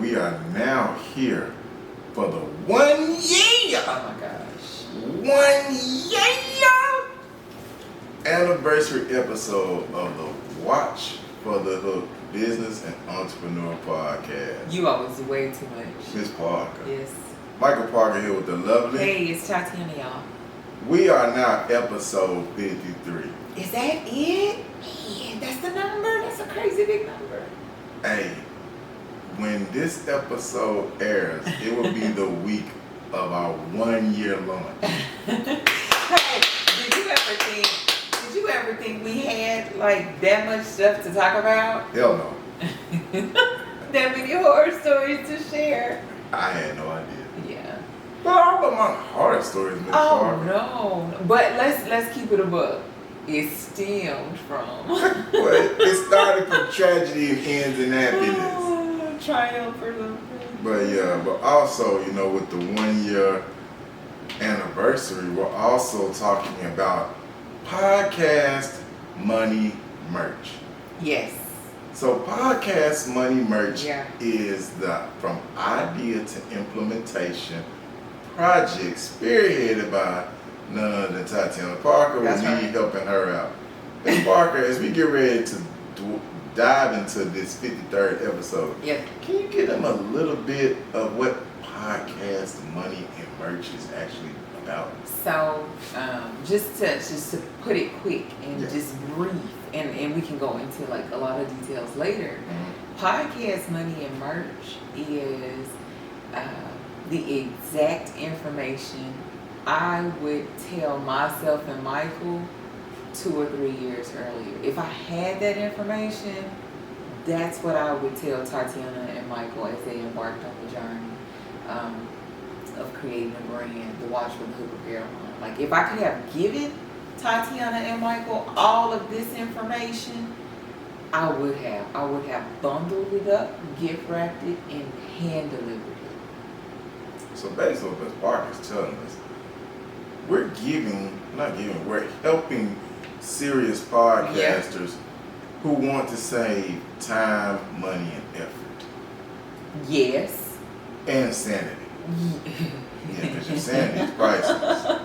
we are now here for the 1 year. Oh my gosh. 1 year anniversary episode of the Watch for the Hook Business and Entrepreneur Podcast. You always do way too much. Miss Parker. Yes. Michael Parker here with the lovely. Hey, it's Tatiana, y'all. We are now episode 53. Is that it? Man, that's the number. That's a crazy big number. Hey, when this episode airs, it will be the week of our 1 year launch. Hey, did you ever think we had like that much stuff to talk about? Hell no. That many horror stories to share? I had no idea. Yeah. But all of my horror stories, Miss Oh Parker. no. But let's keep it a buck. It stemmed from Well, it started from tragedy and ends in happiness. triumph or something. But yeah, but also, with the 1 year anniversary, we're also talking about podcast money merch. Yes. So podcast money merch Yeah. is the from idea to implementation project spearheaded by none other than Tatiana Parker, with That's me right. helping her out. Ms. Parker, as we get ready to dive into this 53rd episode, Yep. can you give them a little bit of what podcast money and merch is actually about? So, just to put it quick and Yeah. just brief, and we can go into like a lot of details later. Podcast money and merch is the exact information I would tell myself and Michael 2 or 3 years earlier. If I had that information, that's what I would tell Tatiana and Michael as they embarked on the journey of creating a brand, the Watch for the Hook apparel line. Like if I could have given Tatiana and Michael all of this information, I would have bundled it up, gift wrapped it, and hand delivered it. So basically what Ms. Parker is telling us, we're helping serious podcasters who want to save time, money, and effort. Yes. And sanity. Yeah, because your sanity is priceless.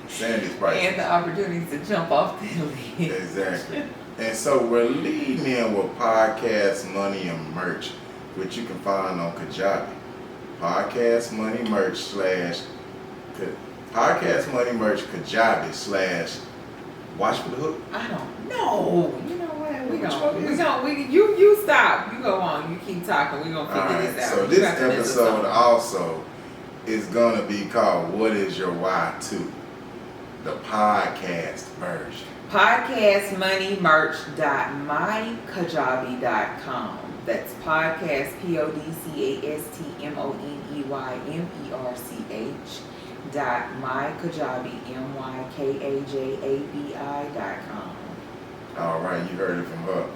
Sanity is priceless. And the opportunities to jump off the lid. Exactly. And so we're leading in with podcast money and merch, which you can find on Kajabi. Podcast money merch Kajabi / Watch for the Hook. I don't know. You know what? Which You stop. You go on. You keep talking. We're going to All figure right. this out. So You this got to miss episode something. also is going to be called What is Your Why To? The podcast version. Podcastmoneymerch.mykajabi.com. That's podcast podcastmoneymerch.mykajabi.com. All right, you heard it from her.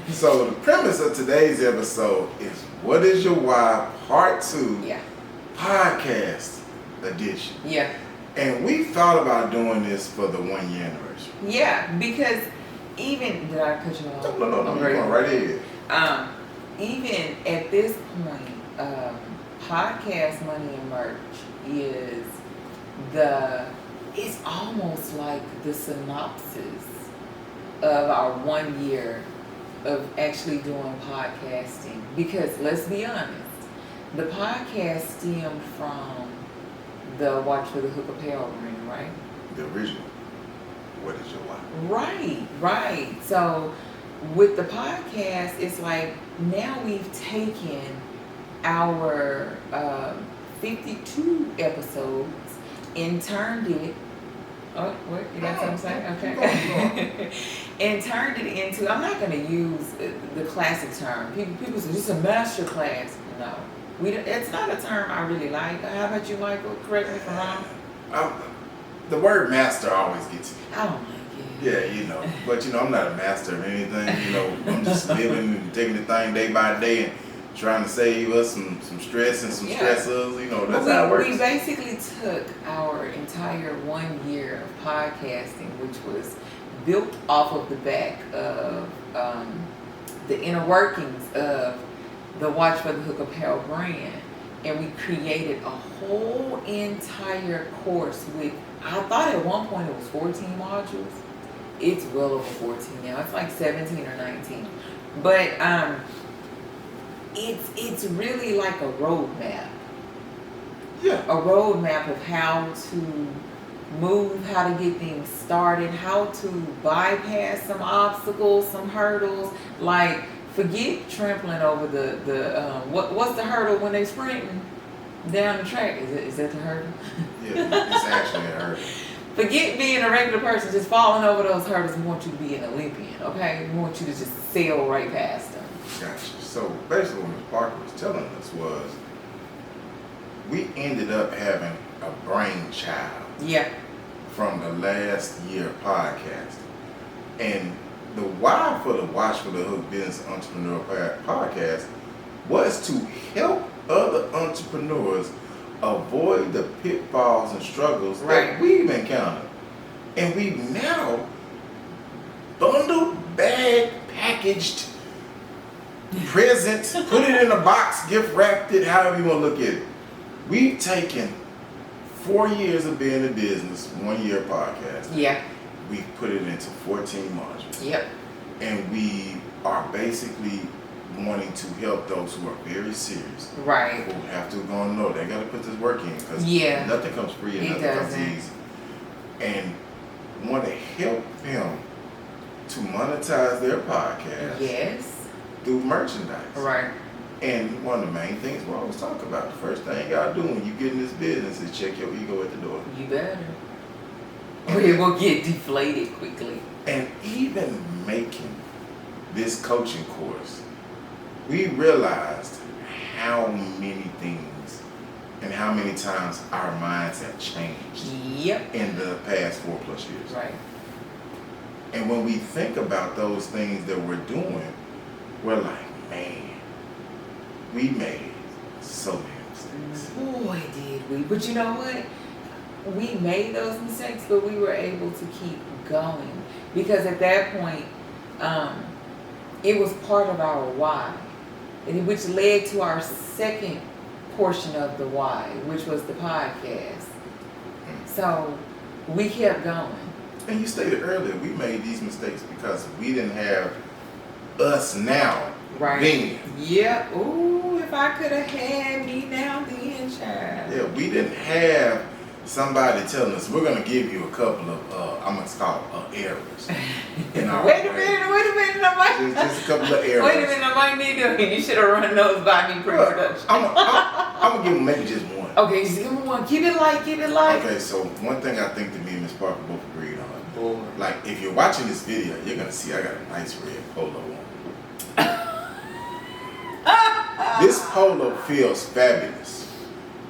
So the premise of today's episode is What is Your Why Part 2 Yeah. Podcast Edition. Yeah. And we thought about doing this for the 1 year anniversary. Yeah, because even did I cut you off? No, I'm you're going right ahead. Even at this point, podcast money and merch is it's almost like the synopsis of our 1 year of actually doing podcasting. Because let's be honest, the podcast stemmed from the Watch for the Hook apparel brand, right? The original. What is your why? Right. So with the podcast, it's like now we've taken our 52 episodes and turned it. Oh, what? You got something to say? Okay. And turned it into, I'm not going to use the classic term. People say, it's a master class. No. It's not a term I really like. How about you, Michael? Correct me if I'm wrong. The word master always gets me. I don't like it. Yeah, but I'm not a master of anything. I'm just living and taking the thing day by day and trying to save us some stress and some stressors. That's how it works. We basically took our entire 1 year of podcasting, which was built off of the back of the inner workings of the Watch for the Hook apparel brand, and we created a whole entire course with, I thought at one point it was 14 modules. It's well over 14 now. It's like 17 or 19. But it's really like a roadmap. Yeah. A roadmap of how to move, how to get things started, how to bypass some obstacles, some hurdles. Like, forget trampling over the what's the hurdle when they sprinting down the track? Is that the hurdle? Yeah, it's actually a hurdle. Forget being a regular person, just falling over those hurdles. We want you to be an Olympian, okay? We want you to just sail right past them. Gotcha. So basically what Ms. Parker was telling us was we ended up having a brainchild Yeah. from the last year podcast. And the why for the Watch for the Hook Business Entrepreneur podcast was to help other entrepreneurs avoid the pitfalls and struggles that we've encountered. And we've now bundled, bagged, packaged, present, put it in a box, gift wrapped it, however you want to look at it. We've taken 4 years of being in business, 1 year podcast. Yeah. We've put it into 14 modules. Yep. And we are basically wanting to help those who are very serious. Right. Who have to go and know they got to put this work in because Yeah. nothing comes free and It nothing comes doesn't. easy. And want to help them to monetize their podcast Yes. through merchandise. Right. And one of the main things we always talk about, the first thing you gotta do when you get in this business is check your ego at the door. You better. Or it will get deflated quickly. And even making this coaching course, we realized how many things and how many times our minds have changed Yep. in the past 4+ years. Right. And when we think about those things that we're doing, we're like, man, we made so many mistakes. Boy, did we. But you know what? We made those mistakes, but we were able to keep going. Because at that point, it was part of our why, which led to our second portion of the why, which was the podcast. So we kept going. And you stated earlier, we made these mistakes because we didn't have us now. Right. Then. Yeah. Ooh, if I could have had me now then, child. Yeah, we didn't have somebody telling us we're gonna give you a couple of I'm gonna call errors. In our Wait a way. minute, I might. Just a couple of errors. Wait a minute, I might need to. You should have run those by me pre-production. I'm gonna give them maybe just one. Okay, just give me one. Keep it light, keep it light. Okay, so one thing I think that me and Ms. Parker both agreed on. Boy. Like, if you're watching this video, you're gonna see I got a nice red polo on. This polo feels fabulous.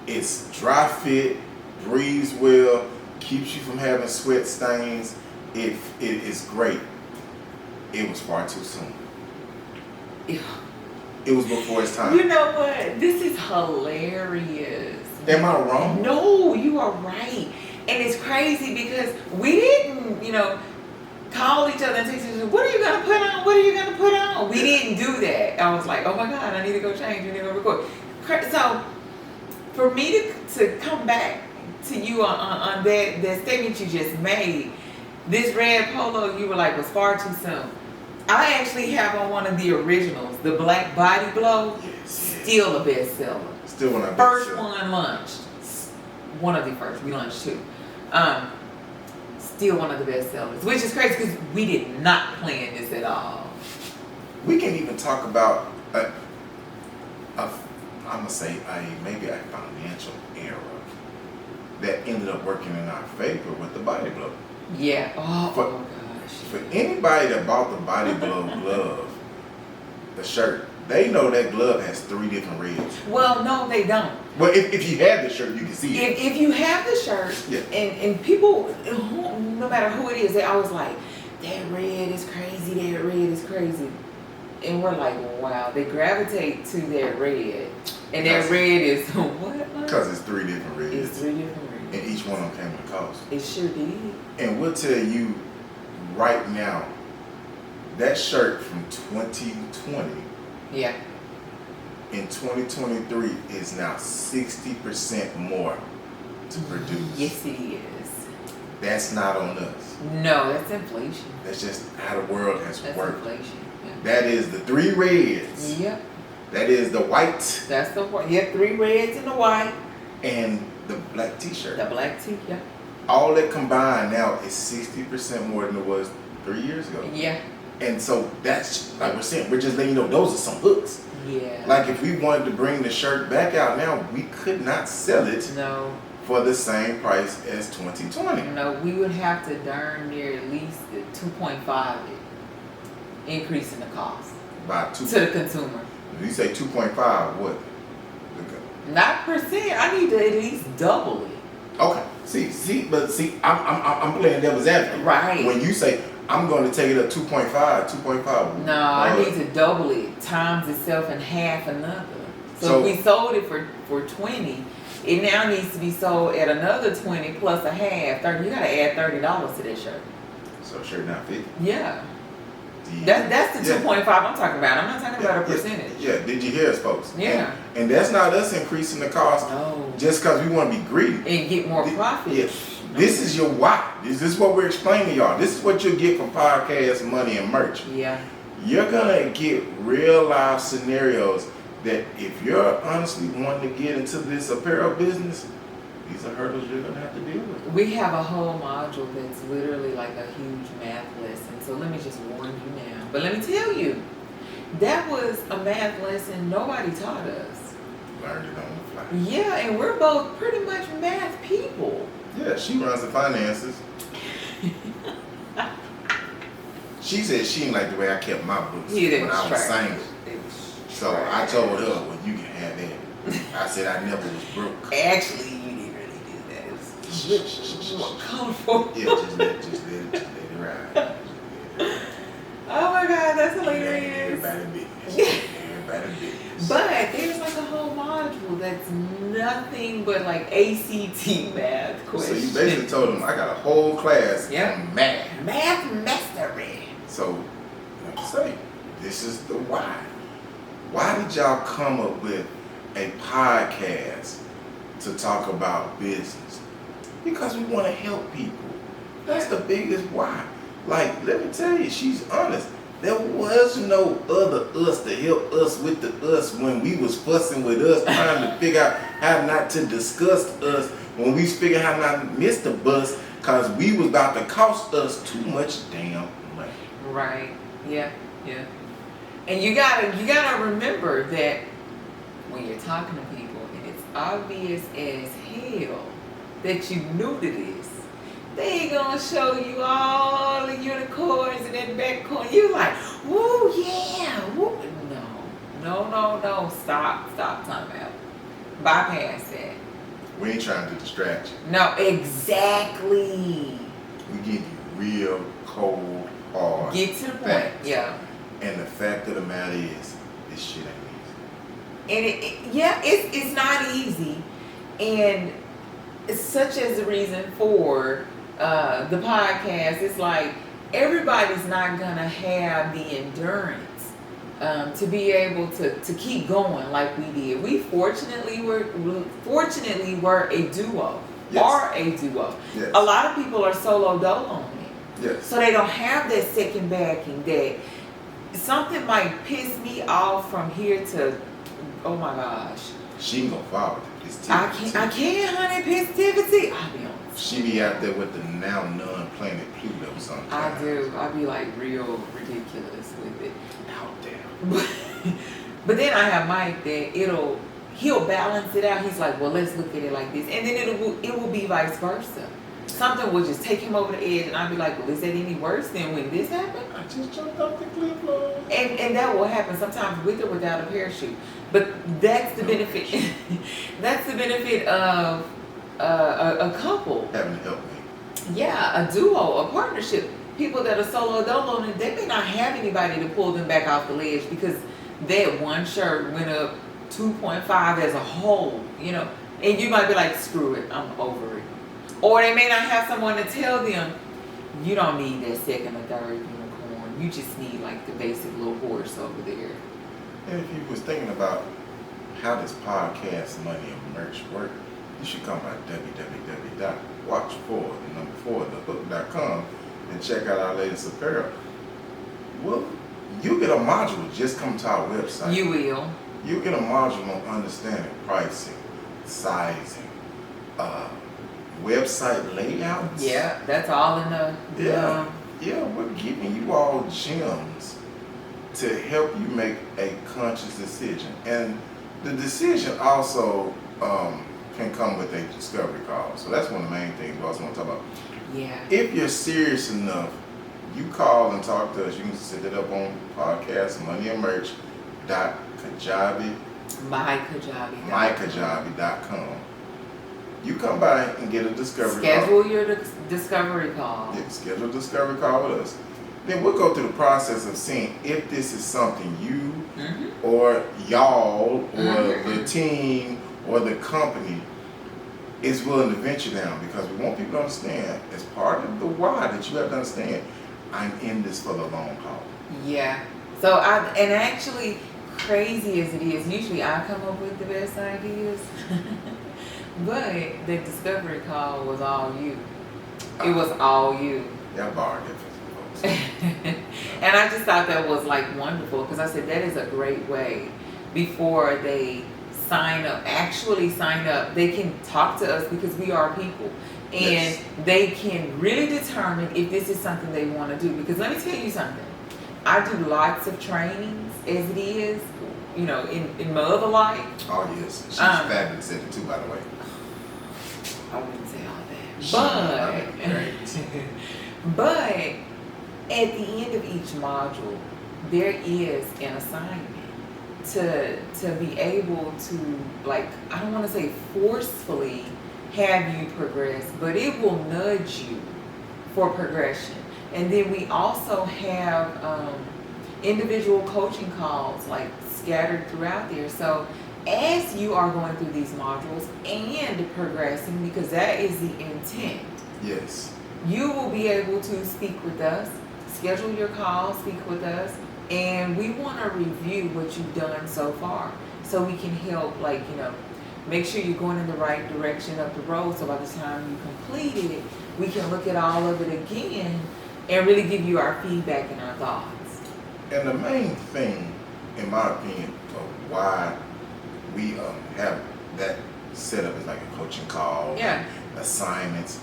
It's dry fit, breathes well, keeps you from having sweat stains. It is great. It was far too soon. It was before its time. You know what? This is hilarious. Am I wrong? No, you are right. And it's crazy because we didn't, call each other and text each other, what are you going to put on? What are you going to put on? We didn't do that. I was like, oh my God, I need to go change. I need to go record. So for me to come back to you on that statement you just made, this red polo, you were like, was far too soon. I actually have on one of the originals, the Black Body Blow. Yes. Still a bestseller. Still one of First one launched. One of the first. We launched two. Still one of the best sellers, which is crazy because we did not plan this at all. We can even talk about I'm gonna say maybe a financial error that ended up working in our favor with the Body Blow. Yeah. Oh gosh. For anybody that bought the Body Blow glove, the shirt, they know that glove has 3 different reds. Well, no, they don't. Well, if you have the shirt, you can see it. If you have the shirt, Yeah. and people, no matter who it is, they always like, that red is crazy, that red is crazy. And we're like, wow, they gravitate to that red. And that red is what? Because it's 3 different reds. It's 3 different reds. And each one of them came with a cost. It sure did. And we'll tell you right now, that shirt from 2020 Yeah. in 2023 is now 60% more to produce. Yes, it is. That's not on us. No, that's inflation. That's just how the world has That's worked. inflation. Yeah. That is the 3 reds. Yep. That is the white That's the one. Yep, 3 reds and the white. and the black t-shirt. The black tea. Yeah. All that combined now is 60% more than it was 3 years ago. Yeah. And so that's, like we're saying, we're just letting you know those are some hooks. Yeah. Like if we wanted to bring the shirt back out now, we could not sell it No. for the same price as 2020. No, we would have to darn near at least 2.5 increase in the cost By to 2. the consumer. If you say 2.5, what? Not percent. I need to at least double it. Okay. See, I'm playing devil's advocate. Right. When you say I'm going to take it up 2.5. No, I need to double it, times itself in half another. So So- if we sold it for 20, it now needs to be sold at another 20 plus a half, 30. You gotta add $30 to that shirt. So shirt not 50. Yeah. Yeah. That's the Yeah. 2.5 I'm talking about. I'm not talking about a Yeah, percentage. Yeah, did you hear us, folks? Yeah. And that's not us increasing the cost No. just because we want to be greedy. And get more profit. Yeah. This is your why. This is what we're explaining to y'all. This is what you'll get from podcast money and merch. Yeah. You're gonna get real life scenarios that if you're honestly wanting to get into this apparel business, these are hurdles you're gonna have to deal with. We have a whole module that's literally like a huge math lesson. So let me just warn you now. But let me tell you, that was a math lesson nobody taught us. Learned it on the fly. Yeah, and we're both pretty much math people. Yeah, she runs the finances. She said she didn't like the way I kept my books Yeah, they when was I was trash. single. They was So I trash. told her, well, you can have that. I said I never was broke. Actually, you didn't really do that. It was more colorful. Yeah, just let it ride. Oh my God, that's Everybody hilarious. business. Everybody business. But there's like a whole module that's nothing but like ACT math So questions. you basically told them I got a whole class Yeah. on math. Math mastery. So like I say, this is the why. Why did y'all come up with a podcast to talk about business? Because we want to help people. That's the biggest why. Like, let me tell you, she's honest. There was no other us to help us with the us when we was fussing with us, trying to figure out how not to discuss us, when we was figuring how not to miss the bus, cause we was about to cost us too much damn money. Right. Yeah. Yeah. And you gotta remember that when you're talking to people and it's obvious as hell that you new to this, they ain't gonna show you all the unicorns in that back corner. You like, woo, yeah, woo. No. Stop, time out. Bypass that. We ain't trying to distract you. No, exactly. We give you real cold, hard. Get to the point. facts. Yeah. And the fact of the matter is, this shit ain't And it's not easy, and it's such as the reason for the podcast. It's like everybody's not gonna have the endurance to be able to keep going like we did. We fortunately were a duo. Yes. Are a duo. Yes. A lot of people are solo dolo on it. Yes. So they don't have that second backing that something might piss me off from here to, oh my gosh. She ain't gonna follow it. It's I can't, honey, positivity. I'll be honest. She be out there with the now non-planet Pluto sometimes. I do. I'll be like real ridiculous with it. Out there. But then I have Mike that he'll balance it out. He's like, well, let's look at it like this. And then it will be vice versa. Something will just take him over the edge, and I'll be like, well, is that any worse than when this happened? I just jumped off the cliff, Lord. And that will happen sometimes with or without a parachute. But that's the benefit. That's the benefit of a couple. Having to help me. Yeah, a duo, a partnership. People that are solo dolo, they may not have anybody to pull them back off the ledge because that one shirt went up 2.5 as a whole, you know. And you might be like, screw it, I'm over it. Or they may not have someone to tell them, you don't need that second or third unicorn. You just need like the basic little horse over there. And if you was thinking about how does podcast money and merch work, you should come by www.watch4thehook.com and check out our latest apparel. Well, you get a module. Just come to our website. You will. You get a module on understanding pricing, sizing, website layouts. Yeah, that's all in the. Yeah, we're giving you all gems to help you make a conscious decision. And the decision also can come with a discovery call. So that's one of the main things we also want to talk about. Yeah. If you're serious enough, you call and talk to us. You can set it up on podcast, moneyandmerch.kajabi, mykajabi.com. You come by and get a discovery call. Schedule your discovery call. Yeah, schedule a discovery call with us. Then we'll go through the process of seeing if this is something you or y'all or the team or the company is willing to venture down, because we want people to understand, as part of the why that you have to understand, I'm in this for the long haul. Yeah. So actually, crazy as it is, usually I come up with the best ideas. But the discovery call was all you. It was all you. Y'all borrowed it from folks. And I just thought that was like wonderful, because I said that is a great way, before they actually sign up, they can talk to us, because we are people. And Yes. they can really determine if this is something they want to do. Because let me tell you something. I do lots of trainings as it is, in my other life. Oh yes, she's fabulous at it too, by the way. I wouldn't say all that. Great. But at the end of each module, there is an assignment to be able to, like, I don't want to say forcefully have you progress, but it will nudge you for progression. And then we also have individual coaching calls like scattered throughout there. So as you are going through these modules and progressing, because that is the intent, Yes. you will be able to speak with us, schedule your call, speak with us, and we want to review what you've done so far, so we can help, make sure you're going in the right direction up the road, so by the time you complete it, we can look at all of it again and really give you our feedback and our thoughts. And the main thing, in my opinion, of why we have that set up as like a coaching call, Yeah. assignments,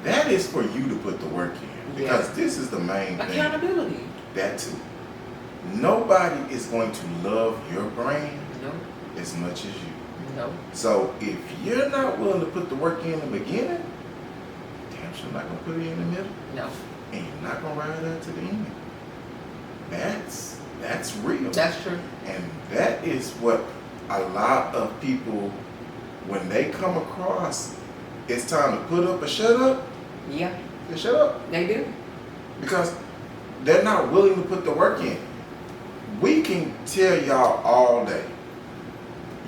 that is for you to put the work in. Because this is the main thing. Accountability. That too. Nobody is going to love your brand No. as much as you. No. So if you're not willing to put the work in the beginning, damn sure not gonna put it in the middle, No. and you're not gonna ride out to the end. That's real. That's true. And that is what a lot of people, when they come across, it's time to put up or shut up, Yeah. they shut up. They do. Because they're not willing to put the work in. We can tell y'all all day,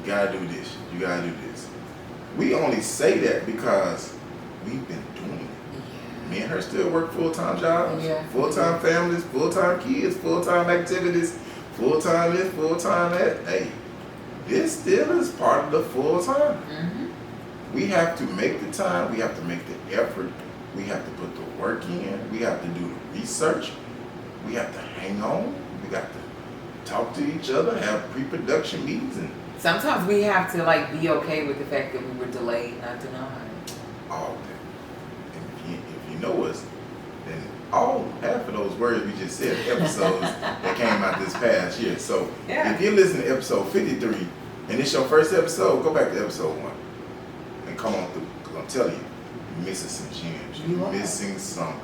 you gotta do this, you gotta do this. We only say that because we've been doing it. Me and her still work full-time jobs, Yeah. full-time families, full-time kids, full-time activities, full-time this, full-time that. Hey, this still is part of the full-time. Mm-hmm. We have to make the time, we have to make the effort, we have to put the work in, we have to do the research, we have to hang on, we got to talk to each other, have pre-production meetings, and Sometimes we have to be okay with the fact that we were delayed, not denied. all that. And if you know us, then half of those words we just said, episodes that came out this past year. So Yeah. if you listen to episode 53 and it's your first episode, go back to episode 1 and come on through. Because I'm telling you, you're missing some gems. You You're are. missing some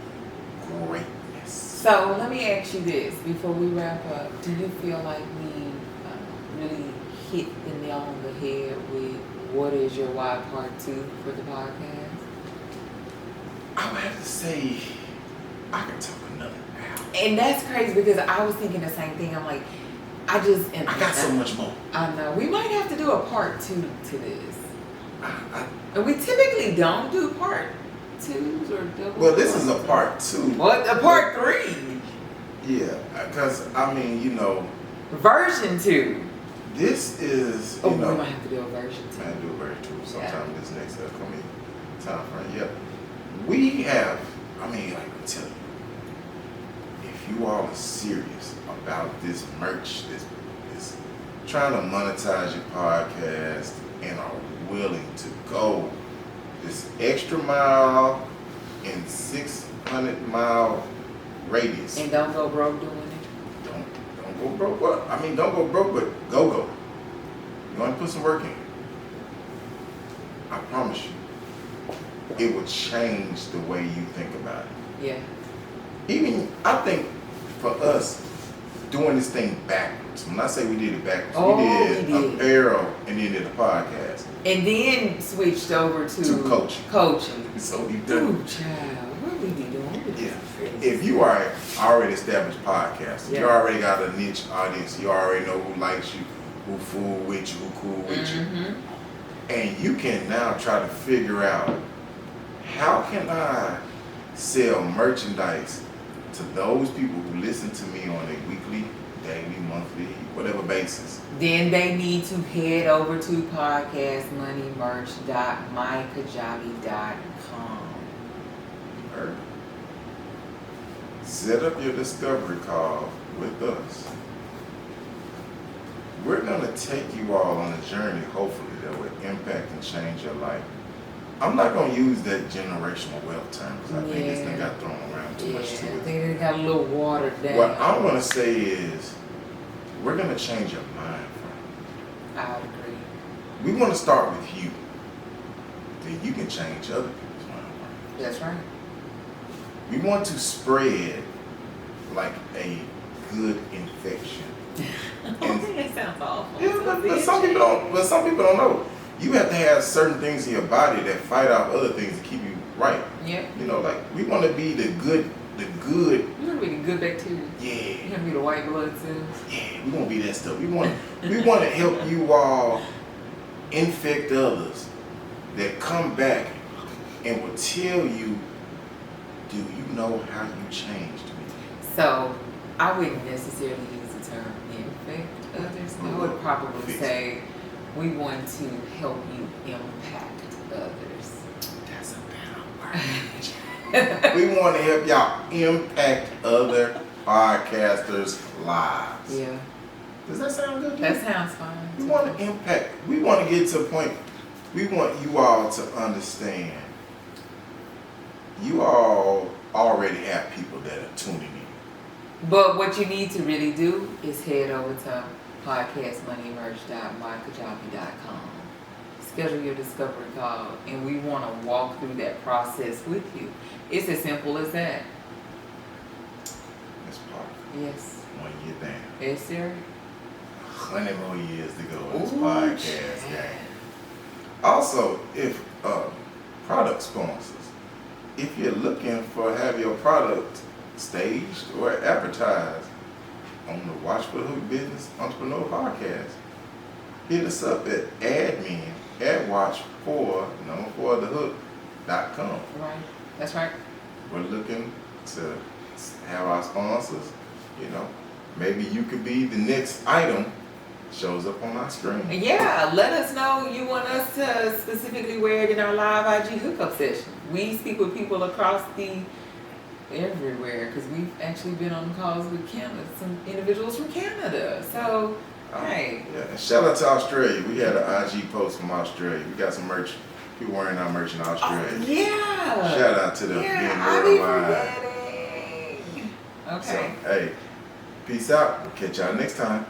greatness. So let me ask you this before we wrap up. Do you feel like we really hit the nail on the head with what is your why part 2 for the podcast? I would have to say, I could talk another hour. And that's crazy, because I was thinking the same thing. I'm like, I got so much more. I know. We might have to do a part 2 to this. I- And we typically don't do part 2s or double. well, this is a part 2. What? A part 3? Yeah, because, Version 2. this is, Oh, you we know, might have to do a version I too. do a very true. Yeah. Sometime this next upcoming time frame. Yep. We have, I mean, like I tell you, if you all are serious about this merch, this trying to monetize your podcast and are willing to go this extra mile in 600-mile radius. And don't go broke doing it. Don't go broke. Well, I mean, don't go broke, but go. You want to put some work in. I promise you, it will change the way you think about it. Yeah. Even, I think, for us, doing this thing backwards. When I say we did it backwards, Oh, we did we did. apparel and then did a podcast. And then switched over to coaching. Coaching. So we've done. Ooh, child, what we be doing? We be Yeah. crazy. If you are an already established podcast, Yeah. you already got a niche audience, you already know who likes you, who fool with you, who cool with you. Mhm. And you can now try to figure out, how can I sell merchandise to those people who listen to me on a weekly, daily, monthly, whatever basis? Then they need to head over to podcastmoneymerch.mykajabi.com. Or set up your discovery call with us. We're going to take you all on a journey, hopefully, that will impact and change your life. I'm not going to use that generational wealth term because I think this thing got thrown around too much Yeah, to I it. think it got a little watered down. What I'm going to say is, we're going to change your mind from I agree. it. We want to start with you. Then you can change other people's mind. That's right. We want to spread like a good infection. That sounds awful. Yeah, but some people don't. But some people don't know. You have to have certain things in your body that fight off other things to keep you right. Yeah. You know, like we want to be the good. You want to be the good bacteria. You Yeah, want to be the white blood cells. yeah. We want to be that stuff. We want to help you all infect others that come back and will tell you, do you know how you changed me? So I wouldn't necessarily use the term infect others. I would probably Fix it. say we want to help you impact others. That's a better word. We want to help y'all impact other podcasters' lives. Yeah, Does that sound good to you? that sounds fine. We want to impact. We want to get to a point. We want you all to understand. You all already have people that are tuning in. But what you need to really do is head over to podcastmoneymerch.mykajabi.com. Schedule your discovery call, and we want to walk through that process with you. It's as simple as that. It's part Yes. 1 year down. Yes, sir. 100 more years to go in this Ooh, podcast child. game. Also, if product sponsors, if you're looking for have your product staged or advertised on the Watch for the Hook Business Entrepreneur Podcast, hit us up at admin@watchforthehook.com. Right. That's right. We're looking to have our sponsors, you know, maybe you could be the next item shows up on our screen. Yeah, let us know you want us to specifically wear it in our live IG hookup session. We speak with people across everywhere because we've actually been on calls with Canada, some individuals from Canada. So, hey. Yeah, and shout out to Australia. We had an IG post from Australia. We got some merch. People wearing our merch in Australia. Yeah. Shout out to them Yeah, being I be worldwide. forgetting. So, Okay. hey, peace out. We'll catch y'all next time.